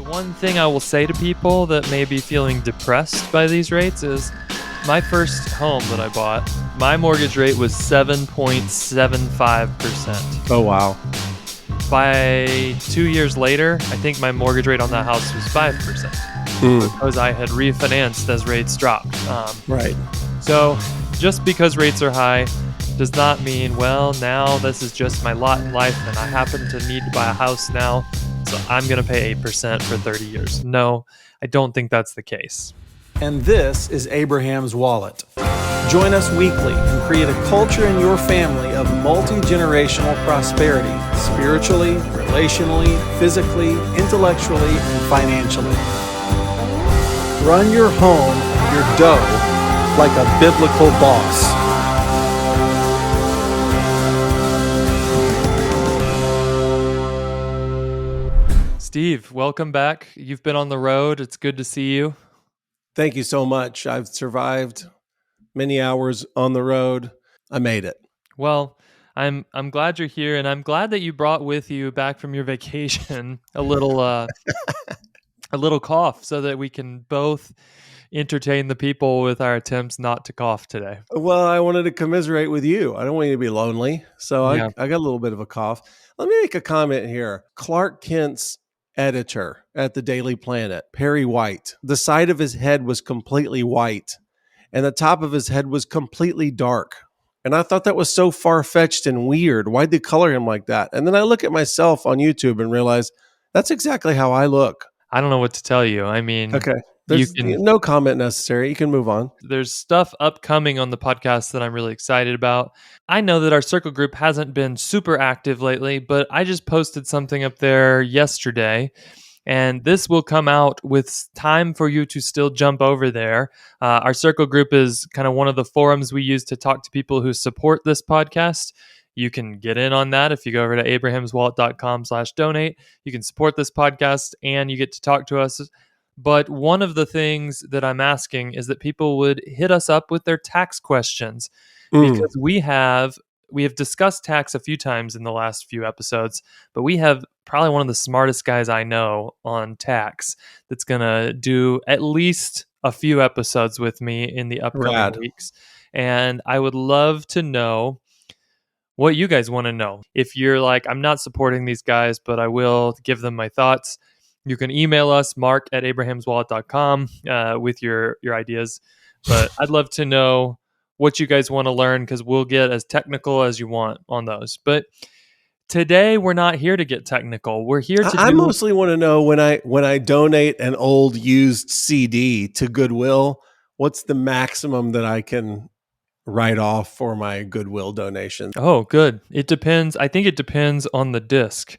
The one thing I will say to people that may be feeling depressed by these rates is my first home that I bought, my mortgage rate was 7.75%. Oh, wow. By 2 years later, I think my mortgage rate on that house was 5% because I had refinanced as rates dropped. Right. So just because rates are high does not mean, well, now this is just my lot in life and I happen to need to buy a house now, so I'm going to pay 8% for 30 years. No, I don't think that's the case. And this is Abraham's Wallet. Join us weekly and create a culture in your family of multi-generational prosperity, spiritually, relationally, physically, intellectually, and financially. Run your home, your dough, like a biblical boss. Steve, welcome back. You've been on the road. It's good to see you. Thank you so much. I've survived many hours on the road. I made it. Well, I'm glad you're here, and I'm glad that you brought with you back from your vacation a little cough so that we can both entertain the people with our attempts not to cough today. Well, I wanted to commiserate with you. I don't want you to be lonely. So Yeah. I got a little bit of a cough. Let me make a comment here. Clark Kent's editor at the Daily Planet, Perry White, the side of his head was completely white and the top of his head was completely dark. And I thought that was so far-fetched and weird. Why'd they color him like that? And then I look at myself on YouTube and realize that's exactly how I look. I don't know what to tell you. I mean, okay. There's no comment necessary. You can move on. There's stuff upcoming on the podcast that I'm really excited about. I know that our circle group hasn't been super active lately, but I just posted something up there yesterday, and this will come out with time for you to still jump over there. Our circle group is kind of one of the forums we use to talk to people who support this podcast. You can get in on that if you go over to abrahamswallet.com/donate. You can support this podcast and you get to talk to us. But one of the things that I'm asking is that people would hit us up with their tax questions because we have discussed tax a few times in the last few episodes, but we have probably one of the smartest guys I know on tax that's going to do at least a few episodes with me in the upcoming weeks. And I would love to know what you guys want to know. If you're like, I'm not supporting these guys, but I will give them my thoughts, you can email us, mark@abrahamswallet.com, with your ideas. But I'd love to know what you guys want to learn because we'll get as technical as you want on those. But today, we're not here to get technical. We're here to I mostly want to know when I donate an old used CD to Goodwill, what's the maximum that I can write off for my Goodwill donation? Oh, good. It depends. I think it depends on the disc.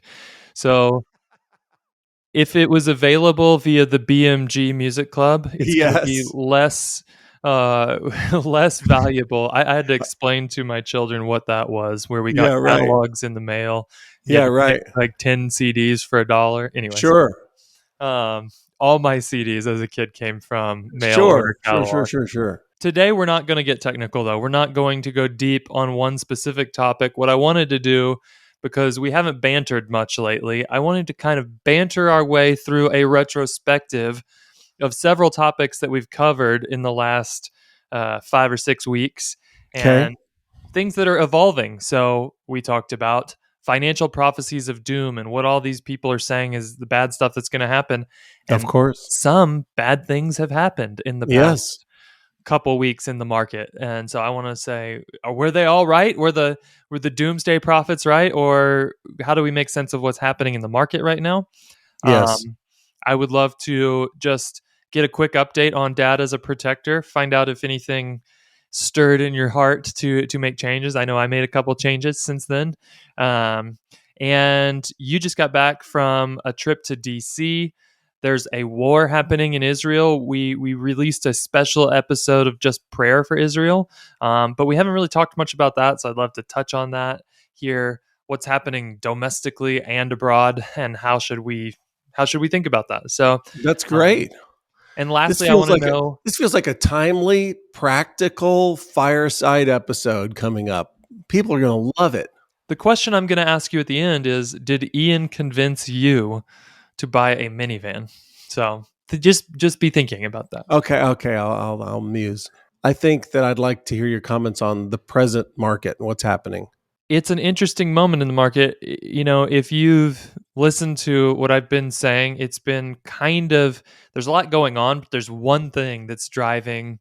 So if it was available via the BMG Music Club, it's going to be less valuable. I had to explain to my children what that was, where we got catalogs in the mail. Like 10 CDs for $1. Anyway, sure. All my CDs as a kid came from mail order catalogs. Sure. Today, we're not going to get technical, though. We're not going to go deep on one specific topic. What I wanted to do, because we haven't bantered much lately, I wanted to kind of banter our way through a retrospective of several topics that we've covered in the last 5 or 6 weeks and things that are evolving. So we talked about financial prophecies of doom and what all these people are saying is the bad stuff that's going to happen. And of course, some bad things have happened in the past couple weeks in the market. And so I want to say, were they all right? Were the doomsday prophets right? Or how do we make sense of what's happening in the market right now? Yes. I would love to just get a quick update on Dad as a protector, find out if anything stirred in your heart to make changes. I know I made a couple changes since then. And you just got back from a trip to DC. There's a war happening in Israel. We released a special episode of just prayer for Israel, but we haven't really talked much about that. So I'd love to touch on that here. What's happening domestically and abroad, and how should we think about that? So that's great. And lastly, I want to know. This feels like a timely, practical fireside episode coming up. People are going to love it. The question I'm going to ask you at the end is, did Ian convince you to buy a minivan. So just be thinking about that. Okay, I'll muse. I think that I'd like to hear your comments on the present market and what's happening. It's an interesting moment in the market. If you've listened to what I've been saying, it's been there's a lot going on, but there's one thing that's driving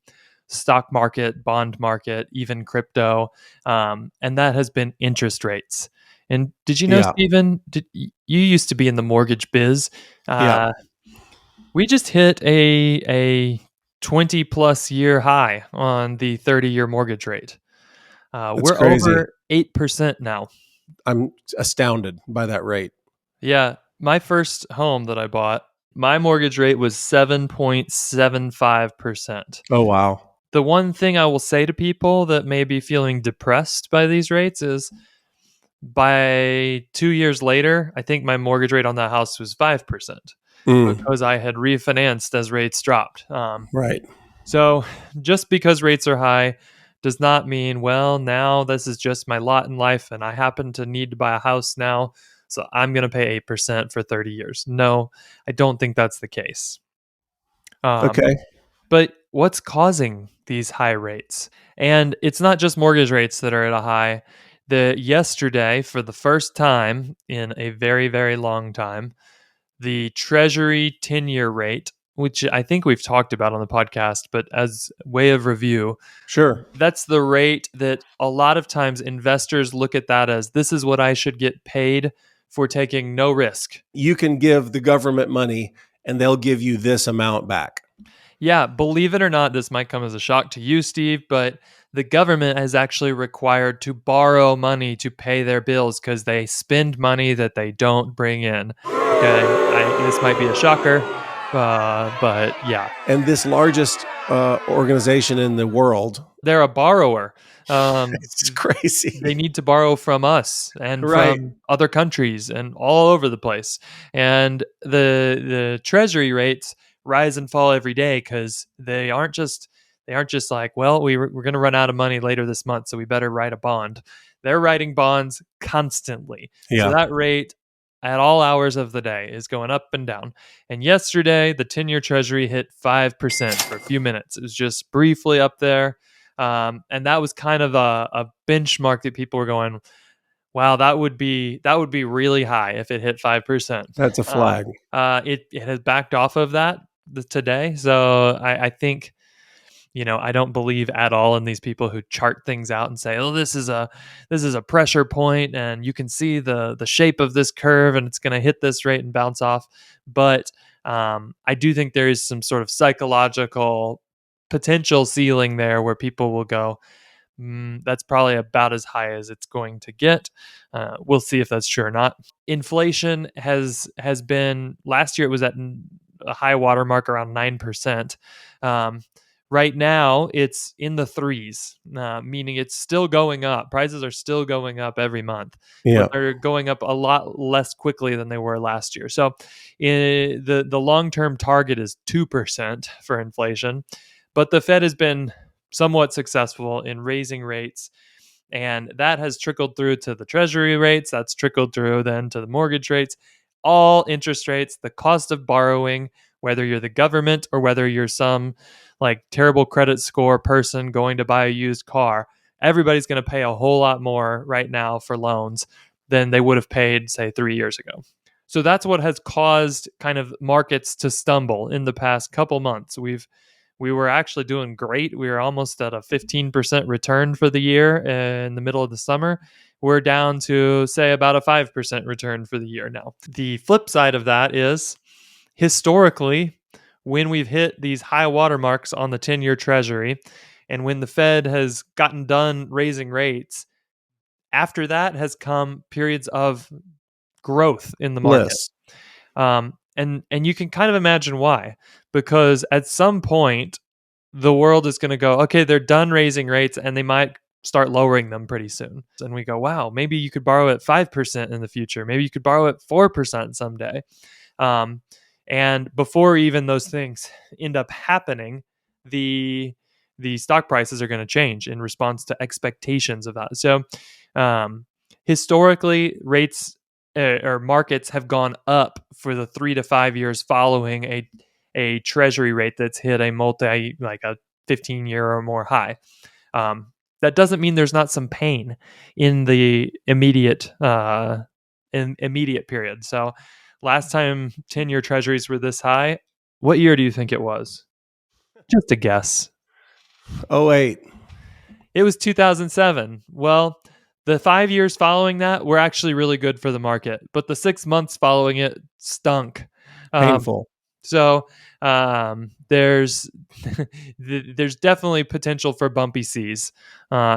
stock market, bond market, even crypto, and that has been interest rates. And did you know, Yeah, Stephen, you used to be in the mortgage biz? yeah, Uh, we just hit a 20 plus year high on the 30-year mortgage rate. that's We're crazy. over 8% now. I'm astounded by that rate. Yeah, my first home that I bought, my mortgage rate was 7.75%. Oh, wow. The one thing I will say to people that may be feeling depressed by these rates is by 2 years later, I think my mortgage rate on that house was 5% Mm, because I had refinanced as rates dropped. right. So just because rates are high does not mean, well, now this is just my lot in life and I happen to need to buy a house now. So I'm going to pay 8% for 30 years. No, I don't think that's the case. Um, Okay. but what's causing these high rates? And it's not just mortgage rates that are at a high. Yesterday, for the first time in a very, very long time, the Treasury 10-year rate, which I think we've talked about on the podcast, but as way of review, Sure. that's the rate that a lot of times investors look at that as this is what I should get paid for taking no risk. You can give the government money and they'll give you this amount back. Yeah, believe it or not, this might come as a shock to you, Steve, but the government is actually required to borrow money to pay their bills because they spend money that they don't bring in. Okay, this might be a shocker, but yeah, And this largest organization in the world, they're a borrower. it's crazy. They need to borrow from us and Right. from other countries and all over the place. And the treasury rates rise and fall every day because they aren't just like, well, we're going to run out of money later this month, so we better write a bond. They're writing bonds constantly. So Yeah. that rate at all hours of the day is going up and down. And yesterday, the 10-year treasury hit 5% for a few minutes. It was just briefly up there. And that was kind of a benchmark that people were going, wow, that would be really high if it hit 5%. That's a Uh, flag. it has backed off of that today. So I think, I don't believe at all in these people who chart things out and say, oh, this is a pressure point and you can see the shape of this curve and it's going to hit this rate and bounce off. But I do think there is some sort of psychological potential ceiling there where people will go, that's probably about as high as it's going to get. We'll see if that's true or not. Inflation has been, last year it was at a high water mark around 9%. Right now it's in the threes, meaning it's still going up. Prices are still going up every month, but Yeah. they're going up a lot less quickly than they were last year. So the long-term target is 2% for inflation, but the Fed has been somewhat successful in raising rates. And that has trickled through to the treasury rates. That's trickled through then to the mortgage rates, all interest rates, the cost of borrowing, whether you're the government or whether you're some like terrible credit score person going to buy a used car. Everybody's going to pay a whole lot more right now for loans than they would have paid, say, 3 years ago. So that's what has caused kind of markets to stumble in the past couple months. We were actually doing great. We were almost at a 15% return for the year in the middle of the summer. We're down to, say, about a 5% return for the year now. The flip side of that is historically, when we've hit these high watermarks on the 10-year treasury and when the Fed has gotten done raising rates, after that has come periods of growth in the market. Bliss. And you can kind of imagine why, because at some point the world is going to go, okay, they're done raising rates and they might start lowering them pretty soon. And we go, wow, maybe you could borrow at 5% in the future. Maybe you could borrow at 4% someday. And before even those things end up happening, the stock prices are going to change in response to expectations of that. So historically, rates or markets have gone up for the 3 to 5 years following a treasury rate that's hit a like a 15-year or more high. That doesn't mean there's not some pain in the immediate period. So last time 10-year treasuries were this high, what year do you think it was? Just a guess. Oh, wait. It was 2007. Well, the 5 years following that were actually really good for the market, but the 6 months following it stunk. Um, Painful. so there's there's definitely potential for bumpy seas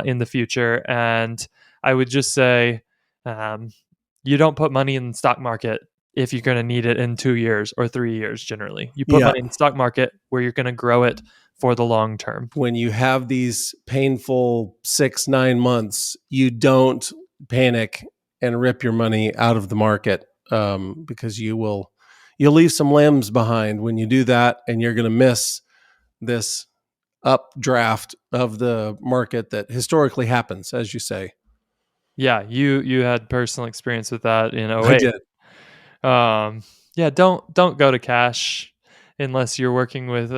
in the future, and I would just say you don't put money in the stock market if you're going to need it in 2 years or 3 years. Generally, you put Yeah. money in the stock market where you're going to grow it for the long term. When you have these painful 6-9 months, you don't panic and rip your money out of the market, because you'll leave some lambs behind when you do that, and you're going to miss this updraft of the market that historically happens, as you say. Yeah, you had personal experience with that in I 08. did. Yeah, don't go to cash unless you're working with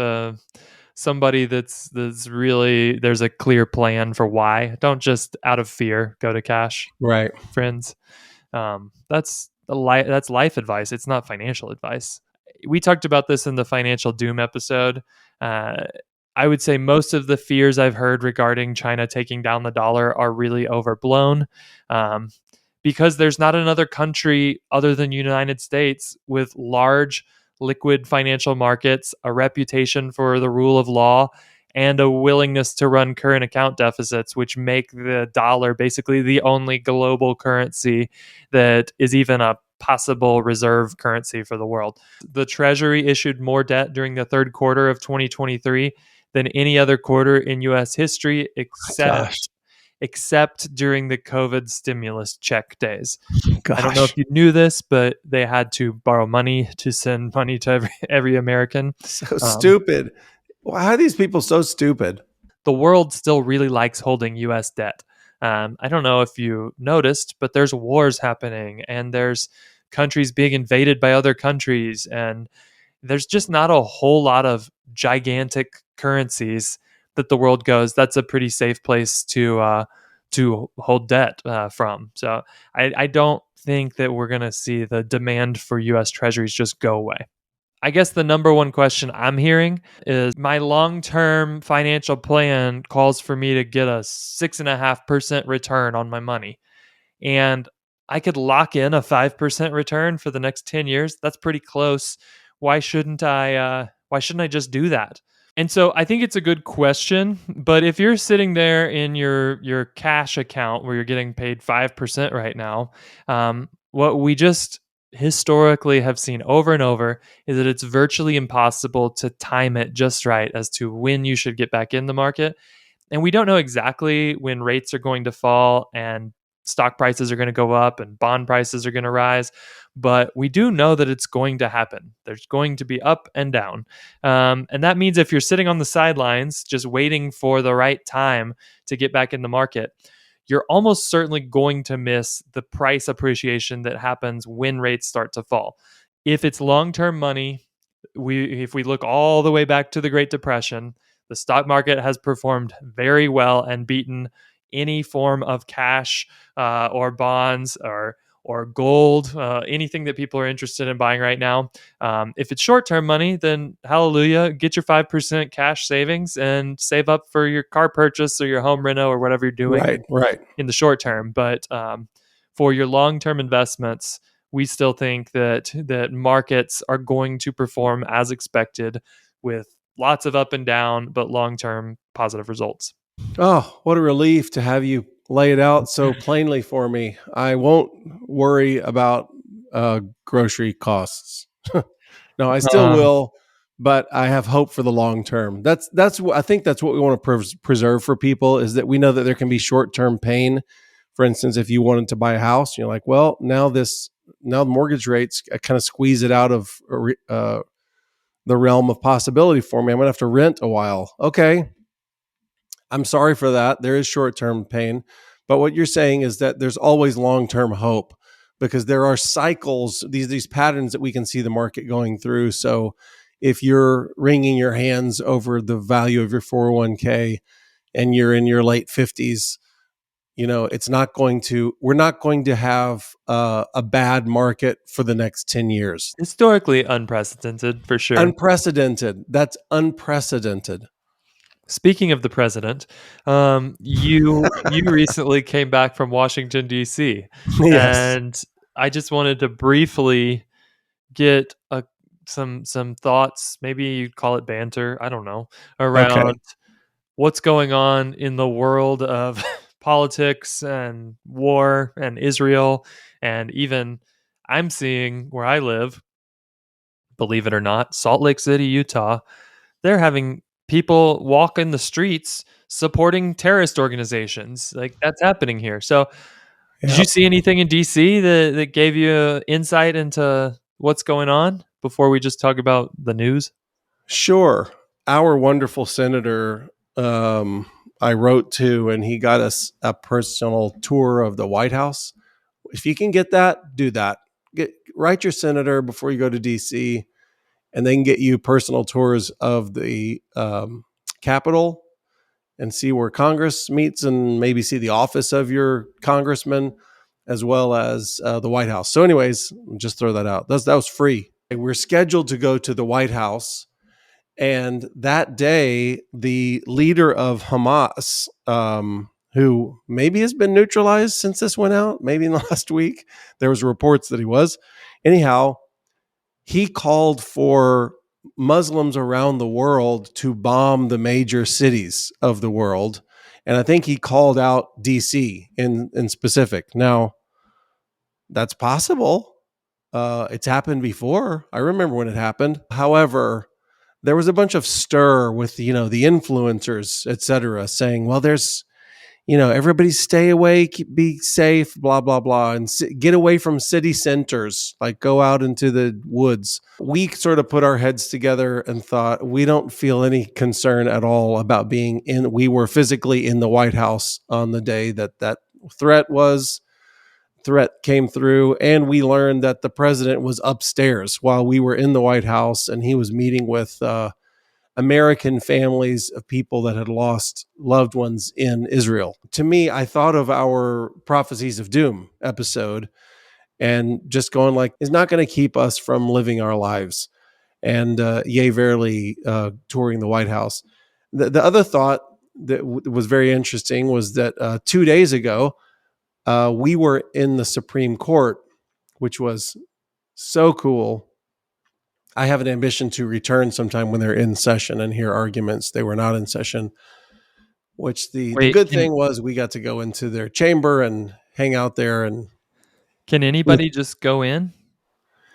somebody that's really there's a clear plan for why. Don't just out of fear go to cash, Right. friends. That's life advice. It's not financial advice. We talked about this in the financial doom episode. Uh, I would say most of the fears I've heard regarding China taking down the dollar are really overblown, um, because there's not another country other than United States with large liquid financial markets, a reputation for the rule of law, and a willingness to run current account deficits, which make the dollar basically the only global currency that is even a possible reserve currency for the world. The Treasury issued more debt during the third quarter of 2023 than any other quarter in US history Gosh. except during the COVID stimulus check days. I don't know if Gosh. you knew this, but they had to borrow money to send money to every American. So Um, stupid. Why are these people so stupid? the world still really likes holding US debt. I don't know if you noticed, but there's wars happening and there's countries being invaded by other countries. And there's just not a whole lot of gigantic currencies that the world goes, that's a pretty safe place to hold debt from. So I don't think that we're going to see the demand for US treasuries just go away. I guess the number one question I'm hearing is my long term financial plan calls for me to get a 6.5% return on my money. And I could lock in a 5% return for the next 10 years. That's pretty close. Why shouldn't I just do that? And so I think it's a good question, but if you're sitting there in your cash account where you're getting paid 5% right now, what we just historically have seen over and over is that it's virtually impossible to time it just right as to when you should get back in the market. And we don't know exactly when rates are going to fall and stock prices are going to go up and bond prices are going to rise, but we do know that it's going to happen. There's going to be up and down. And that means if you're sitting on the sidelines just waiting for the right time to get back in the market, you're almost certainly going to miss the price appreciation that happens when rates start to fall. If it's long-term money, if we look all the way back to the Great Depression, the stock market has performed very well and beaten any form of cash or bonds or gold, anything that people are interested in buying right now. If it's short-term money, then hallelujah, get your 5% cash savings and save up for your car purchase or your home reno or whatever you're doing Right. Right. in the short term. But for your long-term investments, we still think that markets are going to perform as expected with lots of up and down, but long-term positive results. Oh, what a relief to have you lay it out so plainly for me. I won't worry about grocery costs. No, I still Um, will, but I have hope for the long term. I think that's what we want to preserve for people, is that we know that there can be short term pain. For instance, if you wanted to buy a house, you're like, well, now the mortgage rates kind of squeeze it out of the realm of possibility for me. I'm gonna have to rent a while. Okay, I'm sorry for that. There is short term pain. But what you're saying is that there's always long term hope. because there are cycles, these patterns that we can see the market going through. So if you're wringing your hands over the value of your 401k and you're in your late 50s, we're not going to have a bad market for the next 10 years. Historically unprecedented, for sure. Unprecedented. That's unprecedented. Speaking of the president, you recently came back from Washington D.C. Yes. and I just wanted to briefly get some thoughts. Maybe you'd call it banter. I don't know, Okay. around what's going on in the world of politics and war and Israel, and even I'm seeing where I live. Believe it or not, Salt Lake City, Utah, they're having people walk in the streets supporting terrorist organizations. Like that's happening here. So, did you Yep. see anything in DC that gave you insight into what's going on before we just talk about the news? Sure. Our wonderful senator, I wrote to, and he got us a personal tour of the White House. If you can get that, do that. Write your senator before you go to DC, and they can get you personal tours of the Capitol and see where Congress meets, and maybe see the office of your congressman, as well as the White House. So, anyways, just throw that out. That was free. We're scheduled to go to the White House, and that day, the leader of Hamas, who maybe has been neutralized since this went out, maybe in the last week, there was reports that he was. Anyhow, he called for Muslims around the world to bomb the major cities of the world. And I think he called out DC in specific. Now, that's possible. It's happened before. I remember when it happened. However, there was a bunch of stir with the influencers, et cetera, saying, well, there's everybody stay away, be safe, blah, blah, blah, and get away from city centers, like go out into the woods. We sort of put our heads together and thought, we don't feel any concern at all about we were physically in the White House on the day that threat came through, and we learned that the president was upstairs while we were in the White House, and he was meeting with American families of people that had lost loved ones in Israel. To me, I thought of our Prophecies of Doom episode and just going like, it's not going to keep us from living our lives. And yea, verily, touring the White House. The other thought that was very interesting was that 2 days ago, we were in the Supreme Court, which was so cool. I have an ambition to return sometime when they're in session and hear arguments. They were not in session, which the Wait, good thing was we got to go into their chamber and hang out there. And can anybody just go in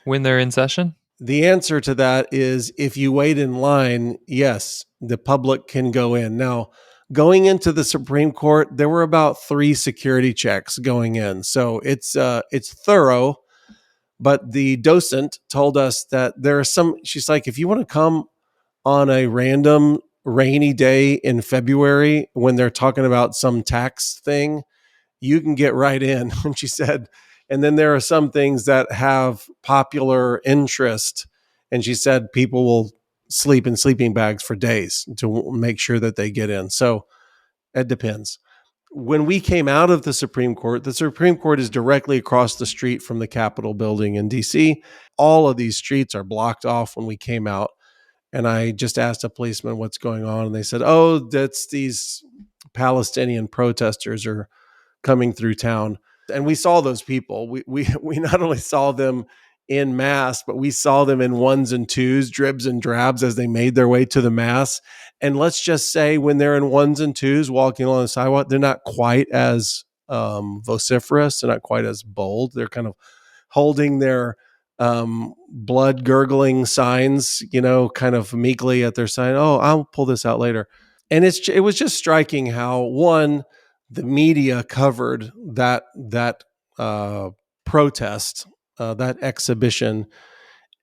when they're in session? the answer to that is, if you wait in line, yes, the public can go in. Now, going into the Supreme Court, there were about 3 security checks going in. So it's thorough. But the docent told us that there are she's like, if you want to come on a random rainy day in February when they're talking about some tax thing, you can get right in. And she said, and then there are some things that have popular interest. And she said people will sleep in sleeping bags for days to make sure that they get in. So it depends. When we came out of the Supreme Court is directly across the street from the Capitol building in DC. All of these streets are blocked off when we came out. And I just asked a policeman what's going on. And they said, oh, that's these Palestinian protesters are coming through town. And we saw those people. We not only saw them in mass, but we saw them in ones and twos, dribs and drabs as they made their way to the mass. And let's just say when they're in ones and twos walking along the sidewalk, they're not quite as vociferous. They're not quite as bold. They're kind of holding their blood gurgling signs, kind of meekly at their sign. Oh, I'll pull this out later. And it was just striking how, one, the media covered that protest, that exhibition,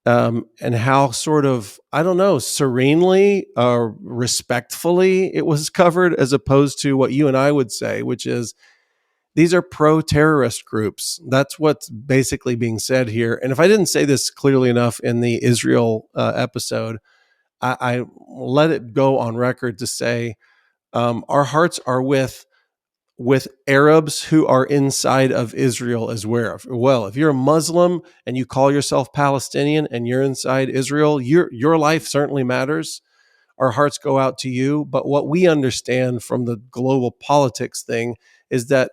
and how sort of, I don't know, serenely, respectfully it was covered, as opposed to what you and I would say, which is These are pro-terrorist groups. That's what's basically being said here. And if I didn't say this clearly enough in the Israel episode, I let it go on record to say our hearts are with Arabs who are inside of Israel as well. If you're a Muslim and you call yourself Palestinian and you're inside Israel, your life certainly matters. Our hearts go out to you. But what we understand from the global politics thing is that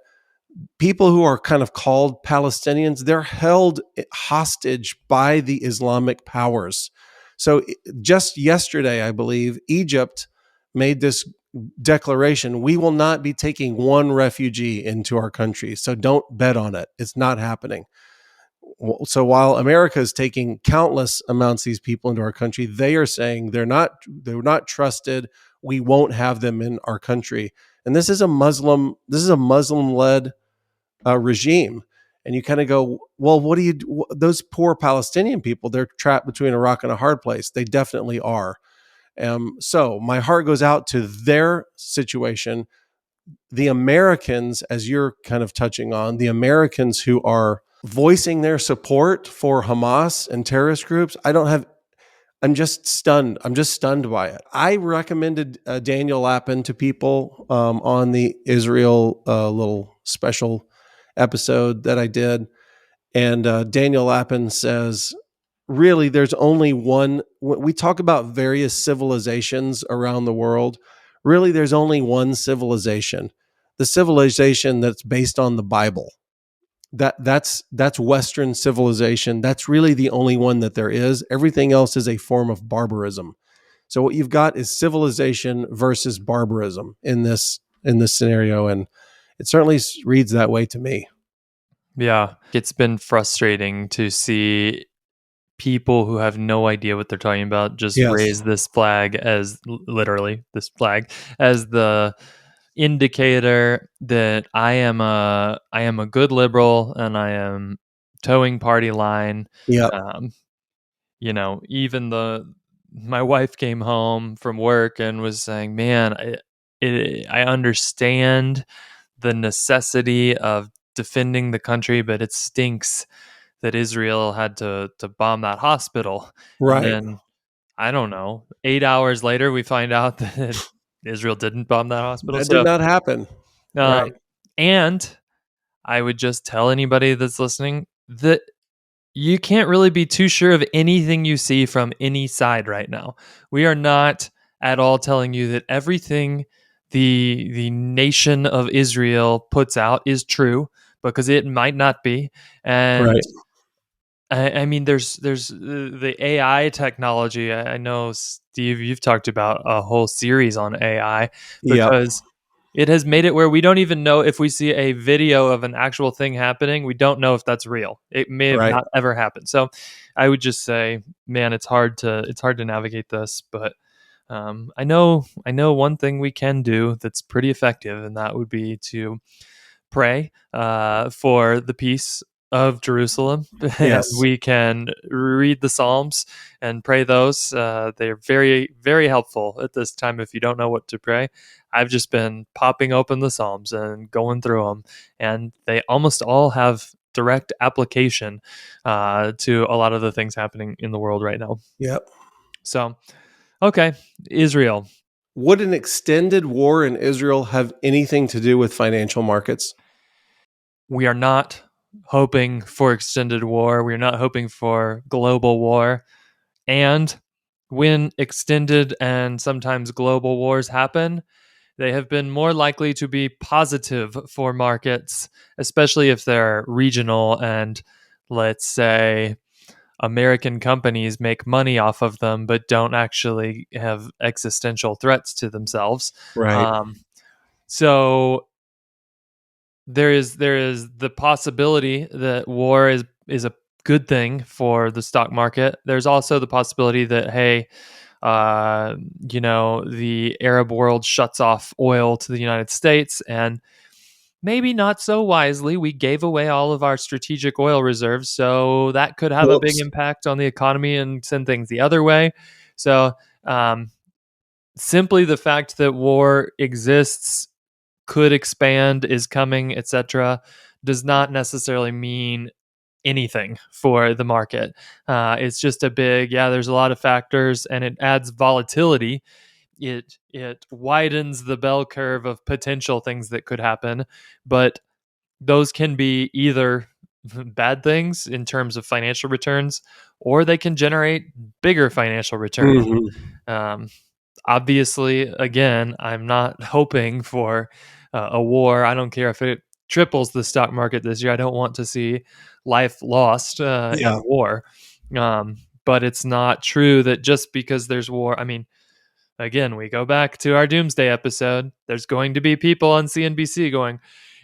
people who are kind of called Palestinians, they're held hostage by the Islamic powers. So just yesterday, I believe, Egypt made this declaration: we will not be taking one refugee into our country. So don't bet on it. It's not happening. So while America is taking countless amounts of these people into our country, they are saying they're not trusted. We won't have them in our country. And this is a Muslim led regime. And you kind of go, well, what do you do? Those poor Palestinian people, they're trapped between a rock and a hard place. They definitely are. So my heart goes out to their situation. The Americans, as you're kind of touching on, the Americans who are voicing their support for Hamas and terrorist groups, I'm just stunned. I'm just stunned by it. I recommended Daniel Lapin to people on the Israel little special episode that I did. And Daniel Lapin says, really, there's only one. When we talk about various civilizations around the world, really, there's only one civilization, the civilization that's based on the Bible. That's Western civilization. That's really the only one that there is. Everything else is a form of barbarism. So what you've got is civilization versus barbarism in this scenario, and it certainly reads that way to me. Yeah, it's been frustrating to see people who have no idea what they're talking about just Yes. raise this flag as literally this flag as the indicator that I am a good liberal and I am towing party line. Yep. Even my wife came home from work and was saying, "Man, I understand the necessity of defending the country, but it stinks that Israel had to bomb that hospital." And Right. then, I don't know, 8 hours later, we find out that Israel didn't bomb that hospital. That did not happen. Right. And I would just tell anybody that's listening that you can't really be too sure of anything you see from any side right now. We are not at all telling you that everything the nation of Israel puts out is true, because it might not be. And Right. I mean, there's the AI technology. I know, Steve, you've talked about a whole series on AI, Yep. because it has made it where we don't even know if we see a video of an actual thing happening. We don't know if that's real. It may have Right. not ever happened. So I would just say, man, it's hard to navigate this. But I know one thing we can do that's pretty effective, and that would be to pray for the peace of Jerusalem. And Yes. we can read the Psalms and pray those. They're very, very helpful at this time if you don't know what to pray. I've just been popping open the Psalms and going through them, and they almost all have direct application to a lot of the things happening in the world right now. Yep. So, okay, Israel. Would an extended war in Israel have anything to do with financial markets? We are not hoping for extended war. We are not hoping for global war. And when extended and sometimes global wars happen, they have been more likely to be positive for markets, especially if they're regional and, let's say, American companies make money off of them but don't actually have existential threats to themselves. Right. So there is the possibility that war is a good thing for the stock market. There's also the possibility that, hey, the Arab world shuts off oil to the United States, and maybe not so wisely, we gave away all of our strategic oil reserves, so that could have a big Whoops. impact on the economy and send things the other way. So simply the fact that war exists could expand, is coming, etc., does not necessarily mean anything for the market. It's just a big, yeah, there's a lot of factors, and it adds volatility. It widens the bell curve of potential things that could happen, but those can be either bad things in terms of financial returns, or they can generate bigger financial returns. Mhm. Um, Obviously, again, I'm not hoping for a war. I don't care if it triples the stock market this year. I don't want to see life lost in Yeah. war. But it's not true that just because there's war, I mean, again, we go back to our doomsday episode. There's going to be people on CNBC going,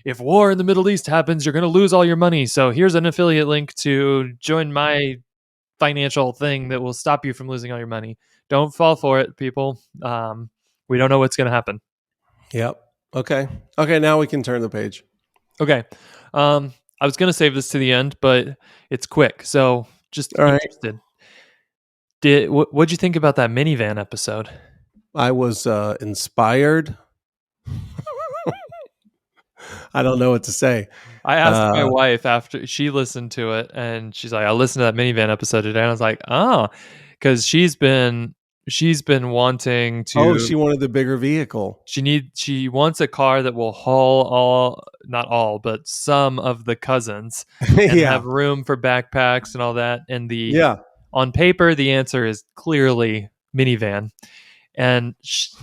if war in the Middle East happens, you're going to lose all your money. So here's an affiliate link to join my financial thing that will stop you from losing all your money. Don't fall for it, people. We don't know what's going to happen. Yep. Okay. Okay. Now we can turn the page. Okay. I was going to save this to the end, but it's quick. So just All right. interested. What'd you think about that minivan episode? I was inspired. I don't know what to say. I asked my wife after she listened to it, and she's like, "I listened to that minivan episode today." And I was like, "Oh," because she's been wanting Oh, to. she wanted the bigger vehicle. She wants a car that will haul all, not all, but some of the cousins, and Yeah. have room for backpacks and all that. And Yeah. on paper, the answer is clearly minivan. And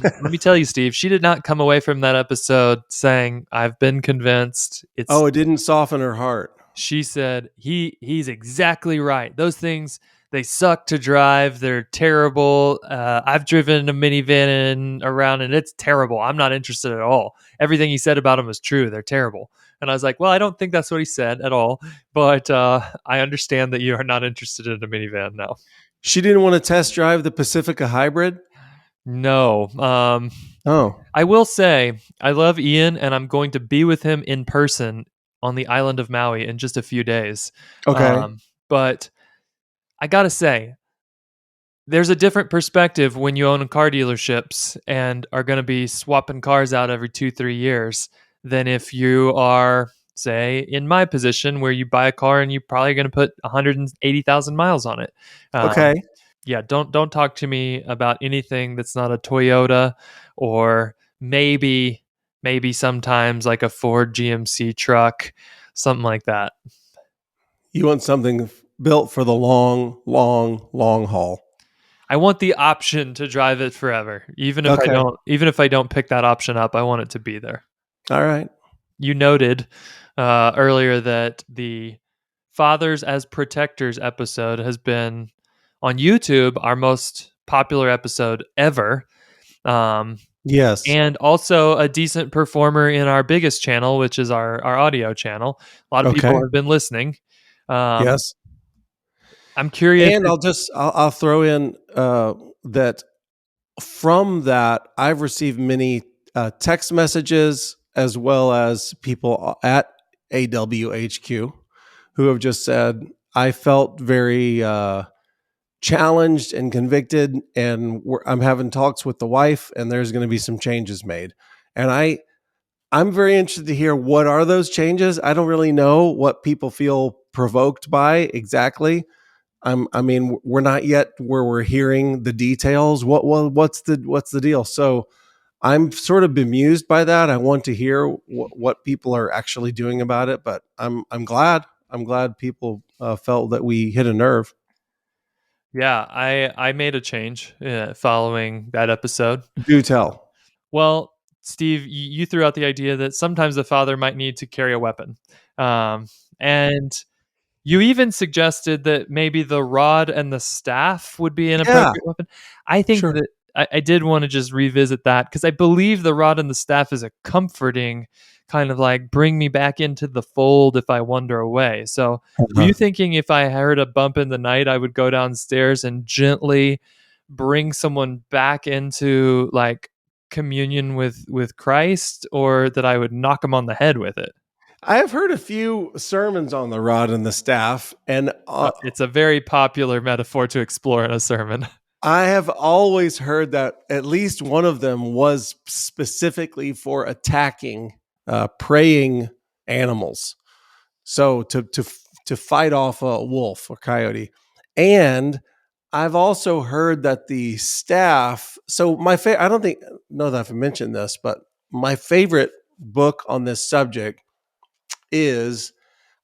let me tell you, Steve, she did not come away from that episode saying, "I've been convinced." Oh, it didn't soften her heart. She said, he's exactly right. Those things, they suck to drive. They're terrible. I've driven a minivan around, and it's terrible. I'm not interested at all. Everything he said about them was true. They're terrible. And I was like, well, I don't think that's what he said at all. But I understand that you are not interested in a minivan now. She didn't want to test drive the Pacifica Hybrid? No. Oh. I will say, I love Ian, and I'm going to be with him in person on the island of Maui in just a few days. Okay. But I gotta say, there's a different perspective when you own car dealerships and are going to be swapping cars out every 2-3 years than if you are, say, in my position where you buy a car and you're probably going to put 180,000 miles on it. Okay. Yeah, don't talk to me about anything that's not a Toyota, or maybe sometimes like a Ford GMC truck, something like that. You want something built for the long, long, long haul. I want the option to drive it forever. Even if Okay. I don't pick that option up, I want it to be there. All right. You noted earlier that the Fathers as Protectors episode has been on YouTube our most popular episode ever. Yes. And also a decent performer in our biggest channel, which is our audio channel. A lot of people Okay. have been listening. Yes. I'm curious. And I'll throw in that from that I've received many text messages as well as people at AWHQ who have just said, I felt very challenged and convicted, and I'm having talks with the wife, and there's going to be some changes made. And I'm very interested to hear, what are those changes? I don't really know what people feel provoked by exactly. I mean, we're not yet where we're hearing the details. What's the deal? So I'm sort of bemused by that. I want to hear what people are actually doing about it, but I'm glad people felt that we hit a nerve. Yeah, I made a change following that episode. Do tell. Well, Steve, you threw out the idea that sometimes the father might need to carry a weapon. And you even suggested that maybe the rod and the staff would be an appropriate weapon. I think Sure. that I did want to just revisit that, because I believe the rod and the staff is a comforting kind of like, bring me back into the fold if I wander away. So were you thinking if I heard a bump in the night, I would go downstairs and gently bring someone back into like communion with Christ, or that I would knock them on the head with it? I have heard a few sermons on the rod and the staff, and It's a very popular metaphor to explore in a sermon. I have always heard that at least one of them was specifically for attacking preying animals. So to fight off a wolf or coyote. And I've also heard that the staff. So I don't know that I've mentioned this, but my favorite book on this subject is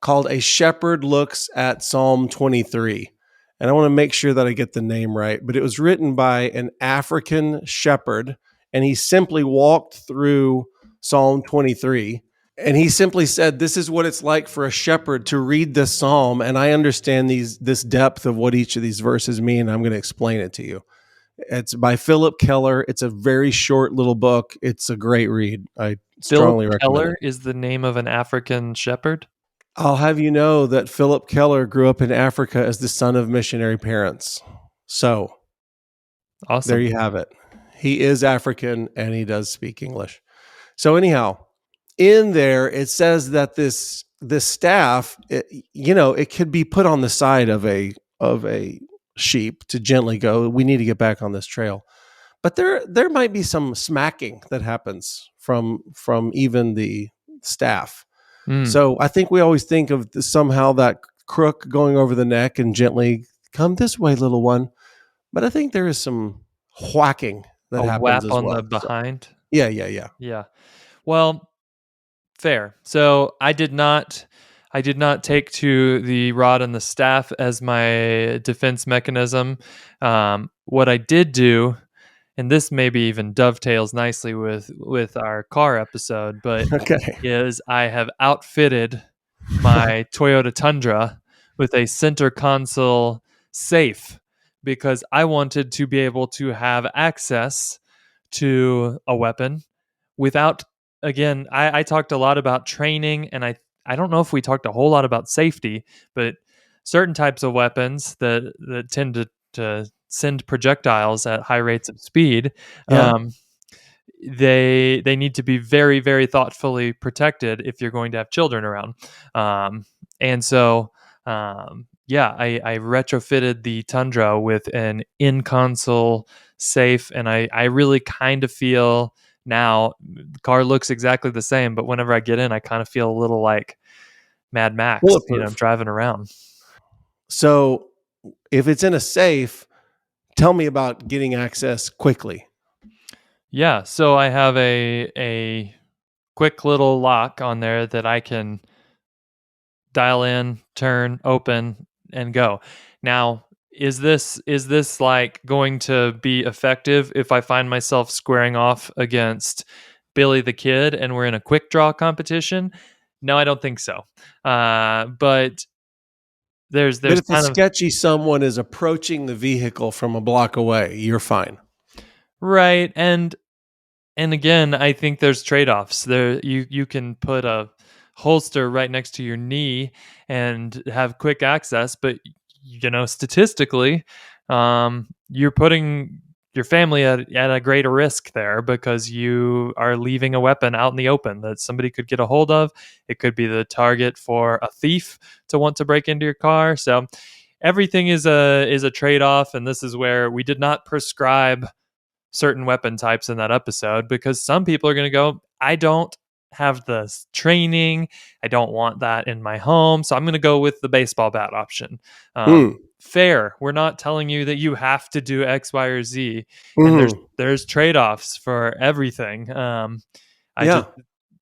called A Shepherd Looks at Psalm 23. And I want to make sure that I get the name right, but it was written by an African shepherd, and he simply walked through Psalm 23. And he simply said, "This is what it's like for a shepherd to read this psalm, and I understand this depth of what each of these verses mean. I'm going to explain it to you." It's by Philip Keller. It's a very short little book. It's a great read. I Philip strongly recommend it. Keller is the name of an African shepherd. I'll have you know that Philip Keller grew up in Africa as the son of missionary parents. So there Awesome. you have it. He is African and he does speak English. So anyhow, in there it says that this staff, it could be put on the side of a sheep to gently go, we need to get back on this trail. But there might be some smacking that happens from even the staff. Mm. So I think we always think of somehow that crook going over the neck and gently come this way, little one. But I think there is some whacking that A happens whap as on the well. So, behind. yeah. Yeah. Well, fair. So I did not take to the rod and the staff as my defense mechanism. What I did do, and this maybe even dovetails nicely with our car episode, but Okay. is I have outfitted my Toyota Tundra with a center console safe because I wanted to be able to have access to a weapon without, again, I talked a lot about training, and I don't know if we talked a whole lot about safety, but certain types of weapons that tend to send projectiles at high rates of speed, Yeah. they need to be very, very thoughtfully protected if you're going to have children around. And so yeah, I retrofitted the Tundra with an in-console safe, and I really kind of feel now the car looks exactly the same, but whenever I get in, I kind of feel a little like Mad Max, Bulletproof. driving around. So if it's in a safe, tell me about getting access quickly. Yeah, so I have a quick little lock on there that I can dial in, turn, open, and go. Now, is this like going to be effective if I find myself squaring off against Billy the Kid and we're in a quick draw competition? No, I don't think so. But there's But if a kind of sketchy someone is approaching the vehicle from a block away, you're fine. right, and again, I think there's trade-offs. There you can put a holster right next to your knee and have quick access, but statistically, you're putting your family at a greater risk there because you are leaving a weapon out in the open that somebody could get a hold of. It could be the target for a thief to want to break into your car. So everything is a trade-off, and this is where we did not prescribe certain weapon types in that episode because some people are going to go, I don't have the training. I don't want that in my home. So I'm going to go with the baseball bat option. Mm. Fair. We're not telling you that you have to do X, Y, or Z. And Mm. there's trade-offs for everything. I Yeah. just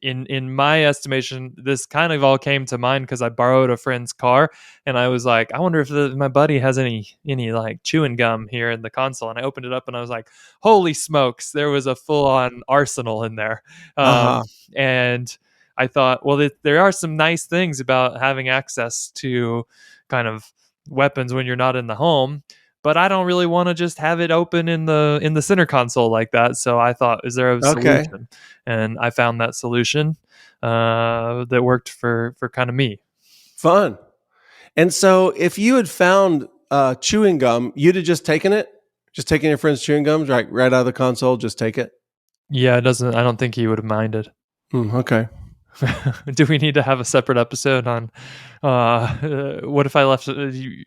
in my estimation, this kind of all came to mind because I borrowed a friend's car, and I was like, I wonder if my buddy has any like chewing gum here in the console. And I opened it up, and I was like, holy smokes, there was a full-on arsenal in there. Uh-huh. And I thought, well, there are some nice things about having access to kind of weapons when you're not in the home, but I don't really want to just have it open in the center console like that. So I thought, is there a Okay. solution? And I found that solution that worked for kind of me. Fun. And so if you had found chewing gum, you'd have just taken it? Just taking your friend's chewing gums right out of the console, just take it? Yeah, it doesn't. I don't think he would have minded. Okay. Do we need to have a separate episode on what if I left 15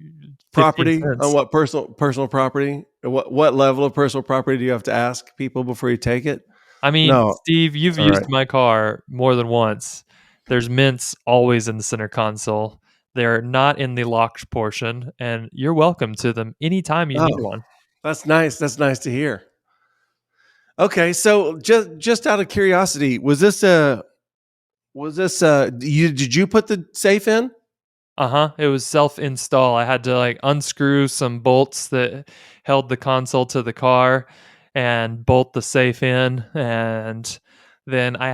Property on cents? what personal property? What level of personal property do you have to ask people before you take it? I mean, No. Steve, you've All used right. my car more than once. There's mints always in the center console. They're not in the locked portion, and you're welcome to them anytime you need Oh, one. that's nice. That's nice to hear. Okay, so just out of curiosity, did you put the safe in? Uh-huh. It was self-install. I had to like unscrew some bolts that held the console to the car and bolt the safe in, and then I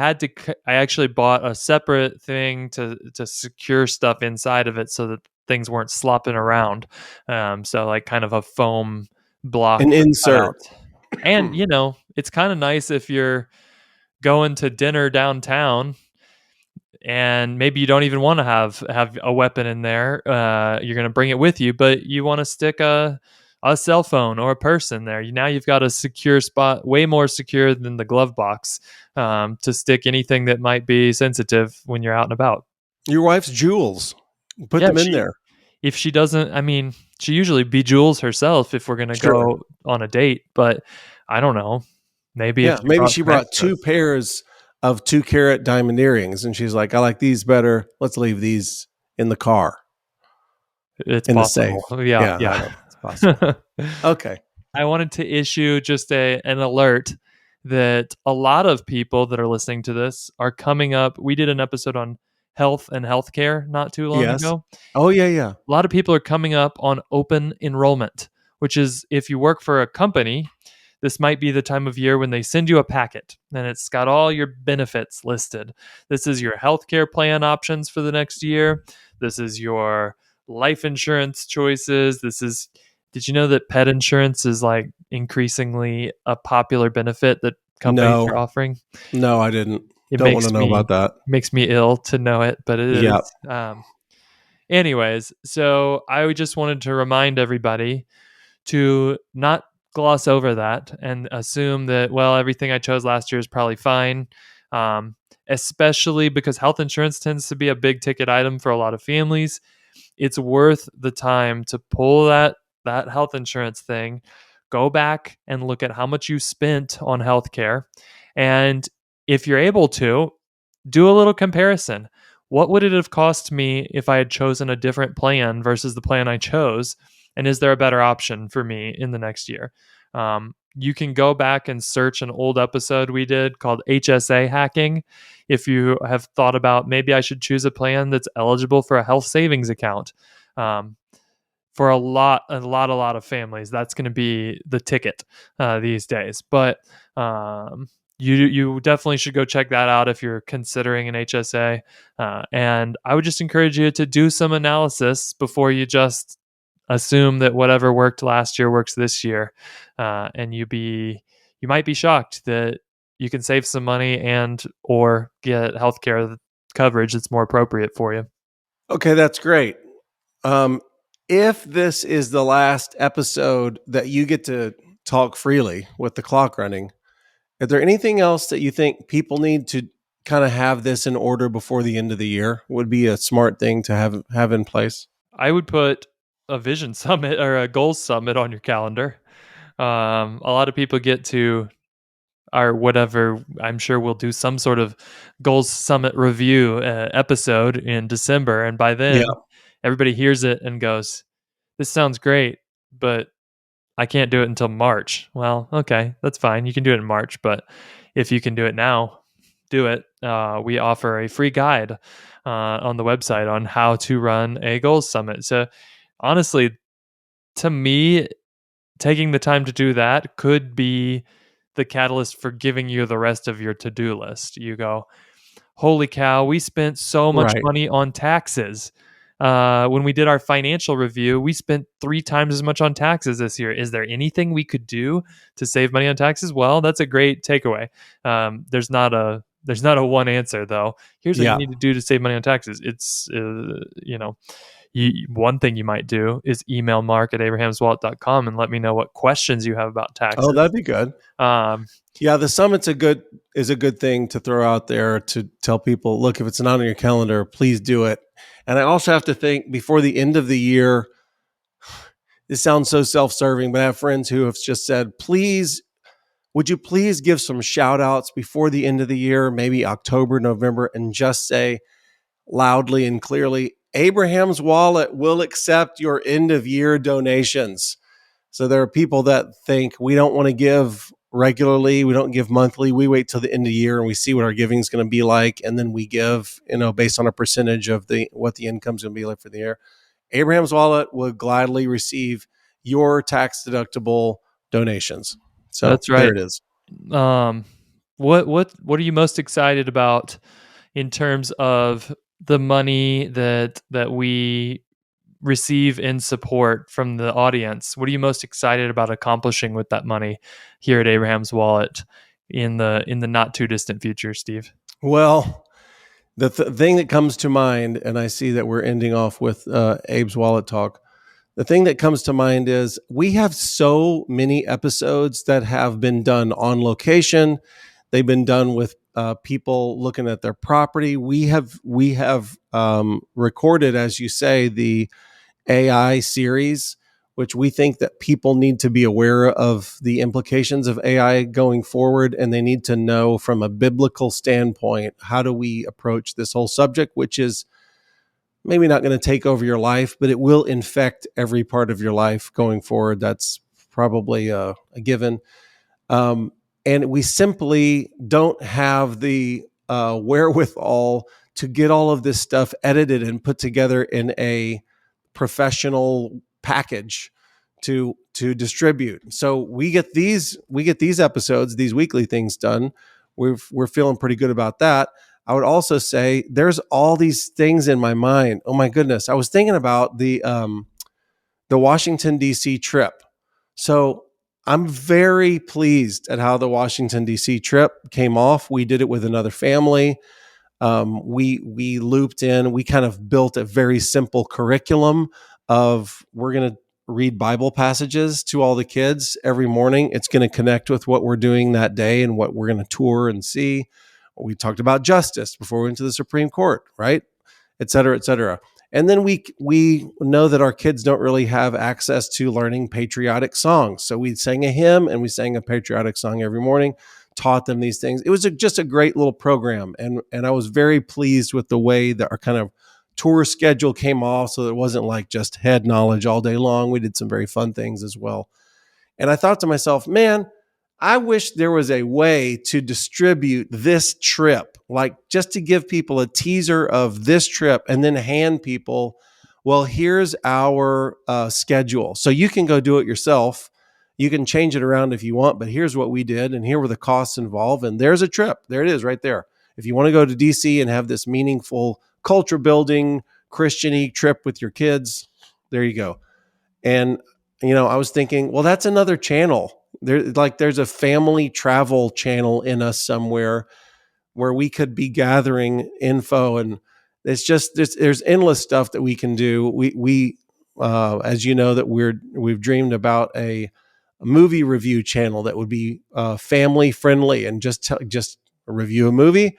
actually bought a separate thing to secure stuff inside of it so that things weren't slopping around. So like kind of a foam block An with insert. cutouts. And it's kind of nice if you're going to dinner downtown and maybe you don't even want to have a weapon in there. You're going to bring it with you, but you want to stick a cell phone or a purse in there. Now you've got a secure spot, way more secure than the glove box, to stick anything that might be sensitive when you're out and about. Your wife's jewels. Put Yeah, them in there. if she doesn't, I mean, she usually bejewels herself if we're going to Sure. go on a date, but I don't know. Maybe if Yeah, she maybe brought she some brought two extras, pairs of 2 carat diamond earrings, and she's like, "I like these better. Let's leave these in the car, it's in the safe." possible. Yeah, Yeah, I yeah. know it's possible. Okay. I wanted to issue just an alert that a lot of people that are listening to this are coming up. We did an episode on health and healthcare not too long Yes. ago. Oh yeah, yeah. A lot of people are coming up on open enrollment, which is if you work for a company, this might be the time of year when they send you a packet and it's got all your benefits listed. This is your healthcare plan options for the next year. This is your life insurance choices. Did you know that pet insurance is like increasingly a popular benefit that companies are No, offering? no, I didn't. It Don't want to know about that. makes me ill to know it, but it Yeah. is. Anyways, so I just wanted to remind everybody to not gloss over that and assume that, well, everything I chose last year is probably fine. Um, Especially because health insurance tends to be a big ticket item for a lot of families. It's worth the time to pull that health insurance thing, go back and look at how much you spent on healthcare, and if you're able to, do a little comparison. What would it have cost me if I had chosen a different plan versus the plan I chose? And is there a better option for me in the next year? You can go back and search an old episode we did called HSA hacking. If you have thought about maybe I should choose a plan that's eligible for a health savings account. Um, for a lot of families, that's going to be the ticket these days. But you definitely should go check that out if you're considering an HSA. And I would just encourage you to do some analysis before you just assume that whatever worked last year works this year. And you might be shocked that you can save some money and or get healthcare coverage that's more appropriate for you. Okay, that's great. Um, if this is the last episode that you get to talk freely with the clock running, is there anything else that you think people need to kind of have this in order before the end of the year? Would be a smart thing to have in place. I would put a vision summit or a goals summit on your calendar. A lot of people get to our whatever. I'm sure we'll do some sort of goals summit review episode in December, and by Yeah. then everybody hears it and goes, "This sounds great, but I can't do it until March." Well, okay, that's fine. You can do it in March, but if you can do it now, do it. We offer a free guide on the website on how to run a goals summit. So honestly, to me, taking the time to do that could be the catalyst for giving you the rest of your to-do list. You go, holy cow, we spent so much Right. money on taxes. When we did our financial review, we spent 3 times as much on taxes this year. Is there anything we could do to save money on taxes? Well, that's a great takeaway. There's not a one answer though. Here's what you Yeah. need to do to save money on taxes. It's one thing you might do is email mark@abrahamswallet.com and let me know what questions you have about Oh, taxes. that'd be good. Um, Yeah, the summit's a good thing to throw out there to tell people, look, if it's not on your calendar, please do it. And I also have to think before the end of the year, this sounds so self-serving, but I have friends who have just said, please, would you please give some shout outs before the end of the year, maybe October, November, and just say loudly and clearly, Abraham's Wallet will accept your end of year donations. So there are people that think we don't want to give regularly, we don't give monthly, we wait till the end of the year and we see what our giving is going to be like, and then we give, based on a percentage of what the income is going to be like for the year. Abraham's Wallet would gladly receive your tax deductible donations. So that's there right. it is. Um, what are you most excited about in terms of the money that we receive in support from the audience? What are you most excited about accomplishing with that money here at Abraham's Wallet in the not too distant future, Steve? Well, the thing that comes to mind, and I see that we're ending off with Abe's Wallet talk. The thing that comes to mind is we have so many episodes that have been done on location. They've been done with people looking at their property. We have recorded, as you say, the AI series, which we think that people need to be aware of the implications of AI going forward, and they need to know from a biblical standpoint, how do we approach this whole subject, which is maybe not going to take over your life, but it will infect every part of your life going forward. That's probably a given. Um, and we simply don't have the wherewithal to get all of this stuff edited and put together in a professional package to distribute. So we get these episodes, these weekly things done. We're feeling pretty good about that. I would also say there's all these things in my mind. Oh my goodness, I was thinking about the Washington D.C. trip. So I'm very pleased at how the Washington D.C. trip came off. We did it with another family. We looped in. We kind of built a very simple curriculum of we're going to read Bible passages to all the kids every morning. It's going to connect with what we're doing that day and what we're going to tour and see. We talked about justice before we went to the Supreme Court, right? Et cetera, et cetera. And then we know that our kids don't really have access to learning patriotic songs. So we sang a hymn and we sang a patriotic song every morning, taught them these things. It was just a great little program. And I was very pleased with the way that our kind of tour schedule came off. So it wasn't like just head knowledge all day long. We did some very fun things as well. And I thought to myself, man, I wish there was a way to distribute this trip, like just to give people a teaser of this trip and then hand people, well, here's our schedule. So you can go do it yourself. You can change it around if you want, but here's what we did, and here were the costs involved. And there's a trip. There it is right there. If you want to go to DC and have this meaningful culture building, Christian-y trip with your kids, there you go. And I was thinking, well, that's another channel. There's a family travel channel in us somewhere where we could be gathering info, and it's just there's endless stuff that we can do. We as you know, that we've dreamed about a movie review channel that would be family friendly and just review a movie,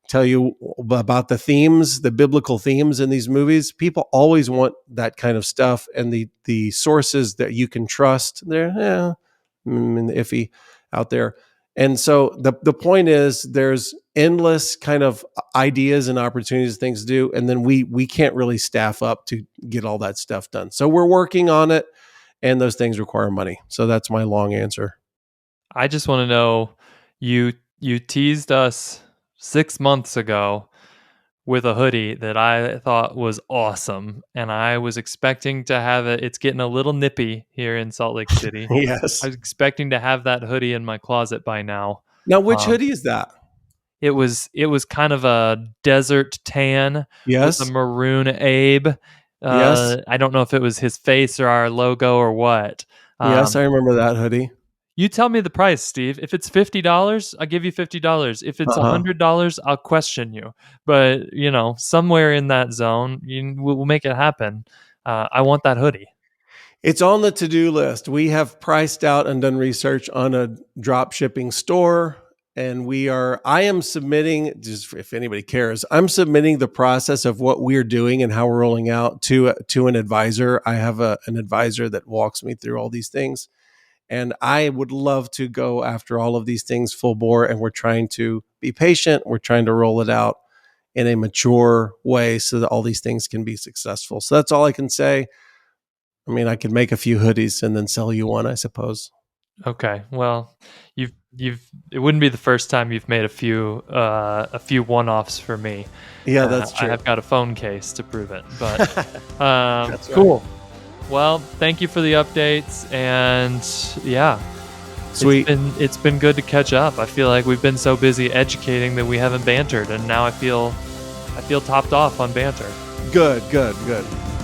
tell you about the themes, the biblical themes in these movies. People always want that kind of stuff, and the sources that you can trust, they're iffy out there. And so the point is, there's endless kind of ideas and opportunities, things to do, and then we can't really staff up to get all that stuff done. So we're working on it, and those things require money. So that's my long answer. I just want to know, you teased us 6 months ago with a hoodie that I thought was awesome, and I was expecting to have it. It's getting a little nippy here in Salt Lake City. I Yes. was expecting to have that hoodie in my closet by now. Now, which Um, hoodie is that? it was kind of a desert tan with a Yes. maroon Abe. Yes. I don't know if it was his face or our logo or what. Yes, Um, I remember that hoodie. You tell me the price, Steve. If it's $50, I'll give you $50. If it's $100, I'll question you. But somewhere in that zone, we'll make it happen. I want that hoodie. It's on the to-do list. We have priced out and done research on a drop shipping store, and I am submitting, just if anybody cares, I'm submitting the process of what we're doing and how we're rolling out to an advisor. I have an advisor that walks me through all these things. And I would love to go after all of these things full bore. And we're trying to be patient. We're trying to roll it out in a mature way so that all these things can be successful. So that's all I can say. I mean, I could make a few hoodies and then sell you one, I suppose. Okay. Well, it wouldn't be the first time you've made a few one-offs for me. Yeah, that's true. I have got a phone case to prove it. But That's right. Cool. Well, thank you for the updates, and yeah, Sweet. It's been good to catch up. I feel like we've been so busy educating that we haven't bantered, and now I feel topped off on banter. Good.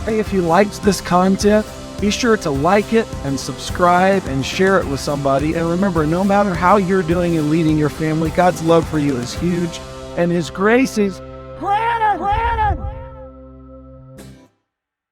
Hey, if you liked this content, be sure to like it and subscribe and share it with somebody. And remember, no matter how you're doing and leading your family, God's love for you is huge, and His grace is